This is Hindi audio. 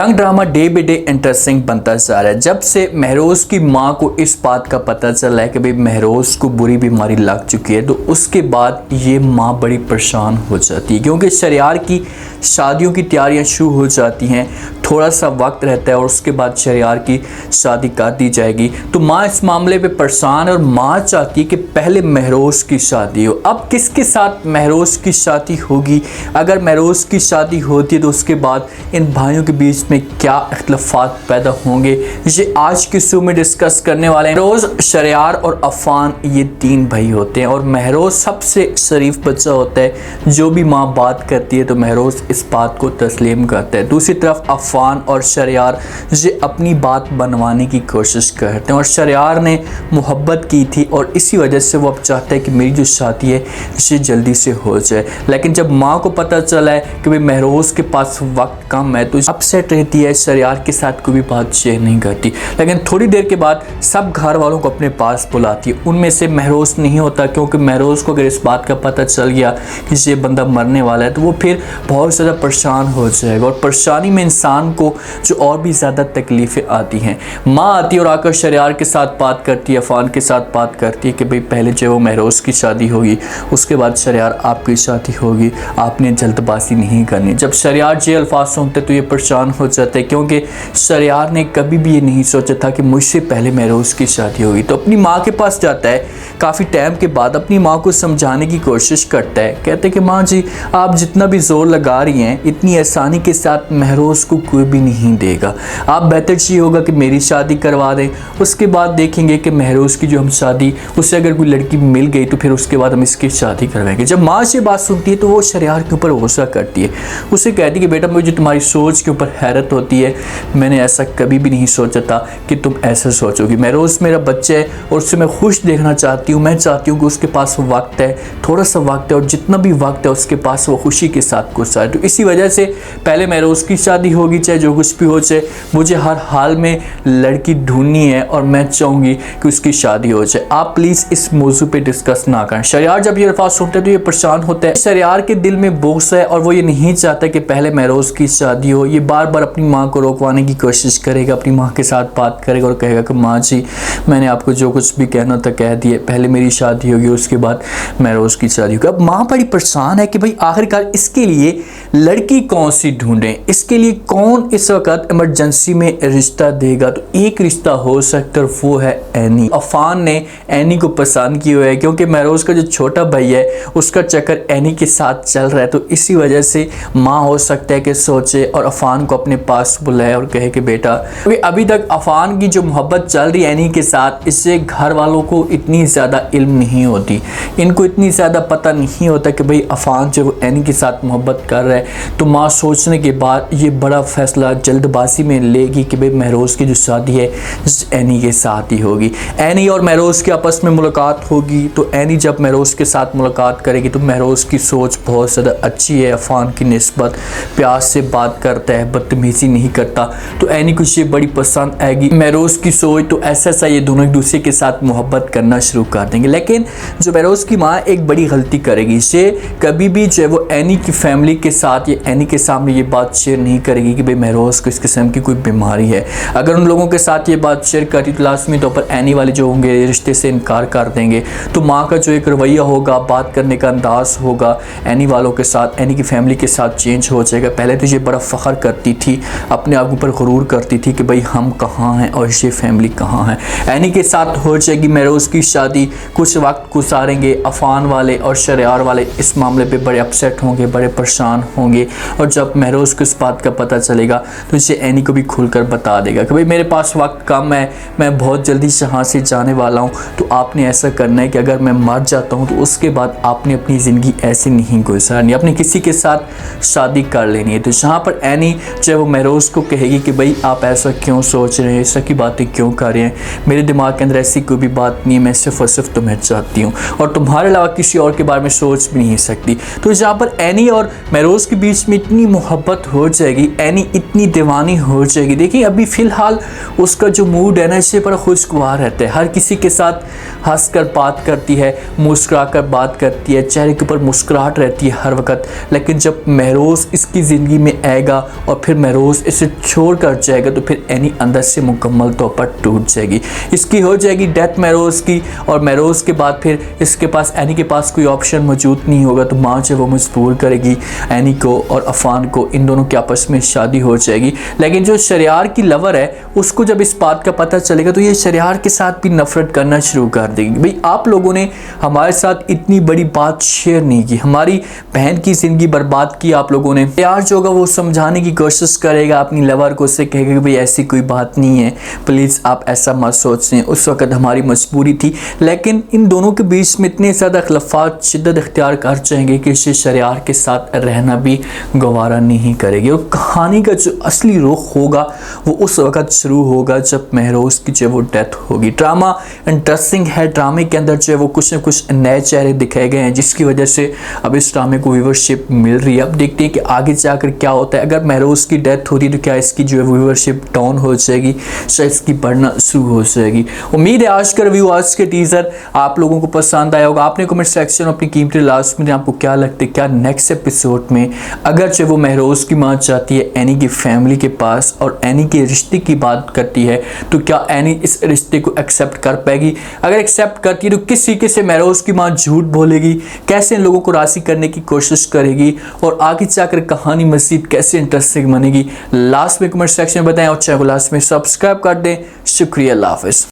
Young drama day by day interesting बनता जा रहा है। जब से महरोज की माँ को इस बात का पता चला है कि भाई महरोज को बुरी बीमारी लग चुकी है, तो उसके बाद ये माँ बड़ी परेशान हो जाती है, क्योंकि शरियार की शादियों की तैयारियां शुरू हो जाती हैं। थोड़ा सा वक्त रहता है और उसके बाद शरियार की शादी कर दी जाएगी। तो माँ इस मामले पे परेशान है और माँ चाहती है कि पहले महरोज की शादी हो। अब किसके साथ महरोज की शादी होगी? अगर महरोज की शादी होती है तो उसके बाद इन भाइयों के बीच में क्या इख्तलाफात पैदा होंगे, ये आज की शो में डिस्कस करने वाले हैं। महरोज, शरियार और अफान ये तीन भाई होते हैं और महरोज सबसे शरीफ बच्चा होता है। जो भी माँ बात करती है तो महरोज इस बात को तस्लीम करता है। दूसरी तरफ अफान और शरियार ये अपनी बात बनवाने की कोशिश करते हैं और शरियार ने मोहब्बत की थी और इसी वजह से वो अब चाहता है कि मेरी जो शादी है ये जल्दी से हो जाए। लेकिन जब माँ को पता चला है कि भाई महरोज के पास वक्त कम है तो अपसेट रहती है, शरियार के साथ कोई भी बात शेयर नहीं करती। लेकिन थोड़ी देर के बाद सब घर वालों को अपने पास बुलाती है। उनमें से महरोज नहीं होता, क्योंकि महरोज को अगर इस बात का पता चल गया कि ये बंदा मरने वाला है तो वो फिर बहुत ज़्यादा परेशान हो जाएगा और परेशानी में इंसान को जो और भी ज़्यादा तकलीफ़ें आती हैं। माँ आती है और आकर शरियार के साथ बात करती है, अफान के साथ बात करती है कि भाई पहले जो वो महरोज की शादी होगी, उसके बाद शरियार आपकी शादी होगी, आपने जल्दबाजी नहीं करनी। जब शरियार ये अल्फाज सुनते तो ये परेशान हो जाते हैं, क्योंकि शरियार ने कभी भी ये नहीं सोचा था कि मुझसे पहले महरोज की शादी होगी। तो अपनी माँ के पास जाता है, काफ़ी टाइम के बाद अपनी माँ को समझाने की कोशिश करता है। कहते हैं कि माँ जी, आप जितना भी जोर लगा रही हैं इतनी आसानी के साथ महरोज को कोई भी नहीं देगा। आप बेहतर ये होगा कि मेरी शादी करवा दें, उसके बाद देखेंगे कि महरोज की जो हम शादी, उससे अगर कोई लड़की मिल गई तो फिर उसके बाद हम इसकी शादी करवाएंगे। जब माँ से बात सुनती है तो वो शरियार के ऊपर गुस्सा करती है। उसे कहती है कि बेटा, मुझे तुम्हारी सोच के ऊपर हैरत होती है, मैंने ऐसा कभी भी नहीं सोचा था कि तुम ऐसा सोचोगी। महरोज मेरा बच्चा है और उससे मैं खुश देखना चाहती हूँ। मैं चाहती हूँ कि उसके पास वक्त है, थोड़ा सा वक्त है, और जितना भी वक्त है उसके पास वो खुशी के साथ गुजारे। तो इसी वजह से पहले महरोज की शादी होगी, चाहे जो कुछ भी हो जाए। मुझे हर हाल में लड़की ढूंढनी है और मैं चाहूँगी कि उसकी शादी हो जाए। आप प्लीज़ इस मौजू पे डिस्कस ना करें। शरियार जब ये अल्फाज सुनते हैं तो ये परेशान होता है। शरियार के दिल में बोझ है और वो ये नहीं चाहता कि पहले महरोज की शादी हो। ये बार बार अपनी माँ को रोकवाने की कोशिश करेगा, अपनी माँ के साथ बात करेगा और कहेगा कि माँ जी, मैंने आपको जो कुछ भी कहना था कह दिए, पहले मेरी शादी होगी, उसके बाद महरोज की शादी होगी। अब माँ बड़ी परेशान है कि भाई आखिरकार इसके लिए लड़की कौन सी ढूंढें, इसके लिए कौन इस वक्त इमरजेंसी में रिश्ता देगा। तो एक रिश्ता हो सकता है, वो है एनी। अफान ने एनी को पसंद किया है, क्योंकि महरोज का जो छोटा भाई है उसका चक्कर एनी के साथ चल रहा है। तो इसी वजह से माँ हो सकता है कि सोचे और अफान को अपने पास बुलाए और कहे कि बेटा, क्योंकि अभी तक अफान की जो मोहब्बत चल रही है एनी के साथ, इससे घर वालों को इतनी ज़्यादा इल्म नहीं होती, इनको इतनी ज़्यादा पता नहीं होता कि भाई अफान जो एनी के साथ मोहब्बत कर रहा है। तो माँ सोचने के बाद ये बड़ा फैसला जल्दबाजी में लेगी कि भाई महरोज की जो शादी है एनी के साथ ही होगी। एनी और महरोज की आपस में मुलाकात होगी। तो एनी जब महरोज के साथ मुलाकात करेगी तो महरोज की सोच बहुत ज़्यादा अच्छी है, अफान की निस्बत, प्यार से बात करता है, बदतमीजी नहीं करता। तो एनी को ये बड़ी पसंद आएगी महरोज की सोच। तो ऐसा ये दोनों एक दूसरे के साथ मोहब्बत करना शुरू कर देंगे। लेकिन जो महरोज की माँ एक बड़ी गलती करेगी, इसे कभी भी जो है वो एनी की फैमिली के साथ या एनी के सामने ये बात शेयर नहीं करेगी कि भाई महरोज को इस किस्म की कोई बीमारी है। अगर उन लोगों के साथ ये बात शेयर करती तो लाजमी तौर पर एनी वाले जो होंगे रिश्ते से इनकार कर देंगे। तो माँ का जो एक रवैया होगा, बात करने का अंदाज होगा एनी वालों के साथ, एनी की फैमिली के साथ चेंज हो जाएगा। पहले तो ये बड़ा फ़ख्र करती थी, अपने आप ऊपर गुरूर करती थी कि भाई हम कहाँ हैं और ये फैमिली कहाँ है। एनी के साथ हो जाएगी महरोज की शादी, कुछ वक्त गुजारेंगे। अफान वाले और शरियार वाले इस मामले पे बड़े अपसेट होंगे, बड़े परेशान होंगे। और जब महरोज को इस बात का पता चलेगा तो इसे एनी को भी खुलकर बता देगा कि भाई मेरे पास वक्त कम है, मैं बहुत जल्दी यहाँ से जाने वाला हूँ। तो आपने ऐसा करना है कि अगर मैं मर जाता हूँ तो उसके बाद आपने अपनी ज़िंदगी ऐसे नहीं गुजारनी, अपने किसी के साथ शादी कर लेनी है। तो जहाँ पर एनी जो है वो महरोज को कहेगी कि भाई आप ऐसा क्यों सोच रहे हैं, ऐसा की बातें क्यों कर रहे हैं, मेरे दिमाग के अंदर ऐसी कोई भी बात नहीं है, मैं सिर्फ और सिर्फ तुम्हें चाहती हूँ और तुम्हारे अलावा किसी और के बारे में सोच भी नहीं सकती। तो जहाँ पर एनी और महरोज के बीच में इतनी मोहब्बत हो जाएगी, एनी इतनी दीवानी हो जाएगी। देखिए अभी फ़िलहाल उसका जो मूड है ना, इससे बड़ा खुशगवार रहता है, हर किसी के साथ हंसकर बात करती है, मुस्कुरा कर बात करती है, चेहरे के ऊपर मुस्कुराहट रहती है हर वक्त। लेकिन जब महरोज़ इसकी ज़िंदगी में आएगा और फिर महरोज़ इसे छोड़ कर जाएगा तो फिर एनी अंदर से मुकम्मल तौर पर टूट जाएगी। इसकी हो जाएगी डेथ महरोज़ की, और महरोज़ के बाद फिर इसके पास एनी के पास कोई ऑप्शन मौजूद नहीं होगा, तो माँ जो वो मजबूर करेगी एनी को और अफान को, इन दोनों की आपस में शादी हो जाएगी। लेकिन जो शरियार की लवर है उसको जब इस बात का पता चलेगा तो ये शरियार के साथ भी नफरत करना शुरू कर देगी। भाई आप लोगों ने हमारे साथ इतनी बड़ी बात शेयर नहीं की, हमारी बहन की ज़िंदगी बर्बाद की आप लोगों ने। शरियार जो होगा वो समझाने की कोशिश करेगा अपनी लवर को, उससे कहेगा कि भाई ऐसी कोई बात नहीं है, प्लीज़ आप ऐसा मत सोचें, उस वक्त हमारी मजबूरी थी। लेकिन इन दोनों के बीच में इतने ज़्यादा खिलाफात शिद्दत इख्तियार कर जाएंगे कि इसे शरियार के साथ रहना भी गवारा नहीं करेगी। और कहानी का जो असली रुख होगा वो उस वक्त शुरू होगा जब महरोज़ की जो वो डेथ होगी। ड्रामा इंटरेस्टिंग है, ड्रामे के अंदर जो है वो कुछ न कुछ नए चेहरे दिखाए गए हैं, जिसकी वजह से अब इस ड्रामे को व्यूवरशिप मिल रही है। अब देखते हैं कि आगे जाकर क्या होता है। अगर महरोज़ की डेथ होती है तो क्या इसकी जो है व्यूवरशिप डाउन हो जाएगी, शायद इसकी बढ़ना शुरू हो जाएगी। उम्मीद है आज का रिव्यू, आज के टीज़र आप लोगों को पसंद आया होगा। आपने कमेंट सेक्शन में अपनी कीमती लास्ट में आपको क्या लगता है, क्या नेक्स्ट एपिसोड में अगर जो वो महरोज़ की माँ चाहती है एनी की फैमिली के पास और एनी के रिश्ते की बात करती है तो क्या एनी इस रिश्ते को एक्सेप्ट कर पाएगी? अगर एक्सेप्ट करती है तो किस तरीके से महरोज़ की माँ झूठ बोलेगी, कैसे इन लोगों को राज़ी करने की कोशिश करेगी और आगे जाकर कहानी मज़ीद कैसे इंटरेस्टिंग बनेगी? लास्ट में कमेंट सेक्शन में बताएं और चैनल को लास्ट में सब्सक्राइब कर दें। शुक्रिया, अल्लाह हाफ़िज़।